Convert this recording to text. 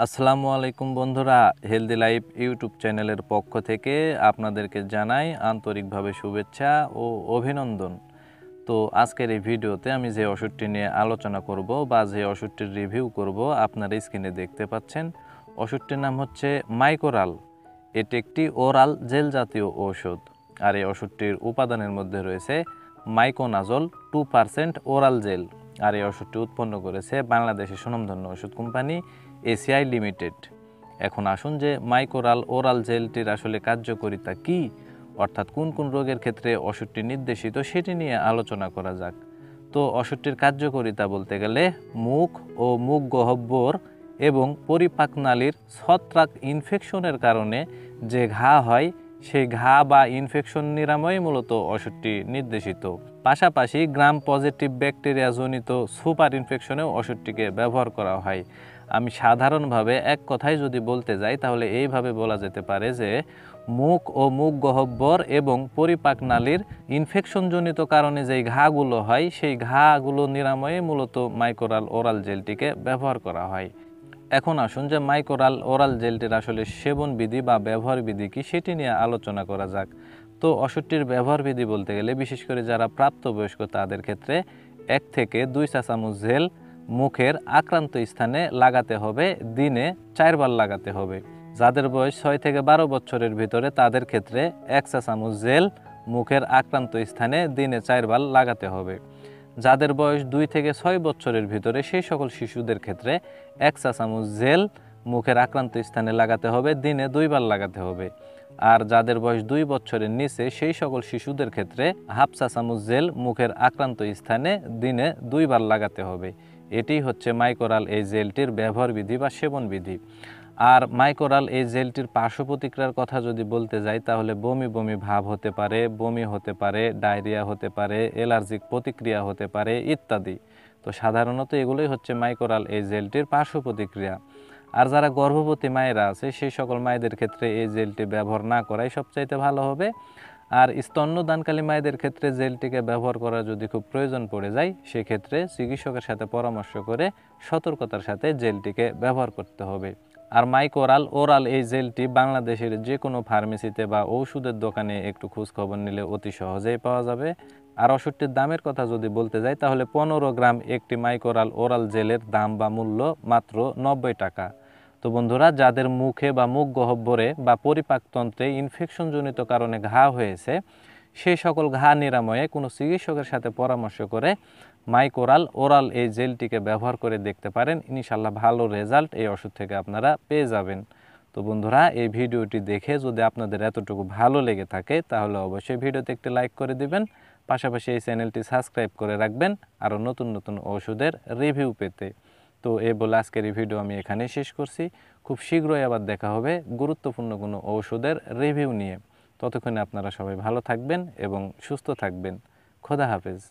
আসসালামু আলাইকুম বন্ধুরা, হেলদি লাইফ ইউটিউব চ্যানেলের পক্ষ থেকে আপনাদেরকে জানাই আন্তরিকভাবে শুভেচ্ছা ও অভিনন্দন। তো আজকের এই ভিডিওতে আমি যে ওষুধটি নিয়ে আলোচনা করব বা যে ওষুধটির রিভিউ করব আপনারা স্ক্রিনে দেখতে পাচ্ছেন। ওষুধটির নাম হচ্ছে মাইকোরাল। এটি একটি ওরাল জেল জাতীয় ঔষধ। আর এই ওষুধটির উপাদানের মধ্যে রয়েছে মাইকোনাজল 2% ওরাল জেল। আর এই ওষুধটি উৎপন্ন করেছে বাংলাদেশের সুনামধন্য ওষুধ কোম্পানি এসিআই লিমিটেড। এখন আসুন যে মাইকোরাল ওরাল জেলটির আসলে কার্যকারিতা কী, অর্থাৎ কোন কোন রোগের ক্ষেত্রে ওষুধটি নির্দেশিত সেটি নিয়ে আলোচনা করা যাক। তো ওষুধটির কার্যকারিতা বলতে গেলে মুখ ও মুখ গহ্বর এবং পরিপাকনালীর ছত্রাক ইনফেকশনের কারণে যে ঘা হয় সেই ঘা বা ইনফেকশন নিরাময় মূলত ওষুধটি নির্দেশিত। পাশাপাশি গ্রাম পজিটিভ ব্যাকটেরিয়া জনিত সুপার ইনফেকশনেও ওষুধটিকে ব্যবহার করা হয়। আমি সাধারণভাবে এক কথায় যদি বলতে যাই তাহলে এইভাবে বলা যেতে পারে যে মুখ ও মুখ গহ্বর এবং পরিপাকনালীর ইনফেকশনজনিত কারণে যেই ঘাগুলো হয় সেই ঘাগুলো নিরাময়ে মূলত মাইকোরাল ওরাল জেলটিকে ব্যবহার করা হয়। এখন আসুন যে মাইকোরাল ওরাল জেলটির আসলে সেবন বিধি বা ব্যবহার বিধি কি সেটি নিয়ে আলোচনা করা যাক। তো ওষুধটির ব্যবহার বিধি বলতে গেলে বিশেষ করে যারা প্রাপ্তবয়স্ক তাদের ক্ষেত্রে 1 থেকে 2 চা চামচ জেল মুখের আক্রান্ত স্থানে লাগাতে হবে, দিনে 4 বার লাগাতে হবে। যাদের বয়স 6 থেকে 12 বছরের ভিতরে তাদের ক্ষেত্রে 1 চা চামচ জেল মুখের আক্রান্ত স্থানে দিনে 4 বার লাগাতে হবে। যাদের বয়স 2 থেকে 6 বছরের ভিতরে সেই সকল শিশুদের ক্ষেত্রে 1 চা চামচ জেল মুখের আক্রান্ত স্থানে লাগাতে হবে, দিনে 2 বার লাগাতে হবে। আর যাদের বয়স 2 বছরের নিচে সেই সকল শিশুদের ক্ষেত্রে হাফ চা চামচ জেল মুখের আক্রান্ত স্থানে দিনে 2 বার লাগাতে হবে। এটি হচ্ছে মাইকোরাল এই জেলটির ব্যবহার বিধি বা সেবন বিধি। আর মাইকোরাল এই জেলটির পার্শ্ব প্রতিক্রিয়ার কথা যদি বলতে যাই তাহলে বমি বমি ভাব হতে পারে, বমি হতে পারে, ডায়রিয়া হতে পারে, অ্যালার্জিক প্রতিক্রিয়া হতে পারে ইত্যাদি। তো সাধারণত এগুলোই হচ্ছে মাইকোরাল এই জেলটির পার্শ্ব প্রতিক্রিয়া। আর যারা গর্ভবতী মায়েরা আছে সেই সকল মায়েদের ক্ষেত্রে এই জেলটি ব্যবহার না করাই সবচাইতে ভালো হবে। আর স্তন্যদানকালী মায়েদের ক্ষেত্রে জেলটিকে ব্যবহার করা যদি খুব প্রয়োজন পড়ে যায় সেক্ষেত্রে চিকিৎসকের সাথে পরামর্শ করে সতর্কতার সাথে জেলটিকে ব্যবহার করতে হবে। আর মাইকোরাল ওরাল এই জেলটি বাংলাদেশের যে কোনো ফার্মেসিতে বা ঔষধের দোকানে একটু খোঁজখবর নিলে অতি সহজেই পাওয়া যাবে। আর ওষুধটির দামের কথা যদি বলতে যাই তাহলে 15 গ্রাম একটি মাইকোরাল ওরাল জেলের দাম বা মূল্য মাত্র 90 টাকা। তো বন্ধুরা, যাদের মুখে বা মুখ গহ্বরে বা পরিপাকতন্ত্রে ইনফেকশনজনিত কারণে ঘা হয়েছে সেই সকল ঘা নিরাময়ে কোনো চিকিৎসকের সাথে পরামর্শ করে মাইকোরাল ওরাল এই জেলটিকে ব্যবহার করে দেখতে পারেন। ইনশাল্লাহ ভালো রেজাল্ট এই ওষুধ থেকে আপনারা পেয়ে যাবেন। তো বন্ধুরা, এই ভিডিওটি দেখে যদি আপনাদের এতটুকু ভালো লেগে থাকে তাহলে অবশ্যই ভিডিওতে একটি লাইক করে দিবেন। পাশাপাশি এই চ্যানেলটি সাবস্ক্রাইব করে রাখবেন আরও নতুন নতুন ওষুধের রিভিউ পেতে। তো এই বলে আজকের এই ভিডিও আমি এখানেই শেষ করছি। খুব শীঘ্রই আবার দেখা হবে গুরুত্বপূর্ণ কোনো ওষুধের রিভিউ নিয়ে। ততক্ষণে আপনারা সবাই ভালো থাকবেন এবং সুস্থ থাকবেন। খোদা হাফেজ।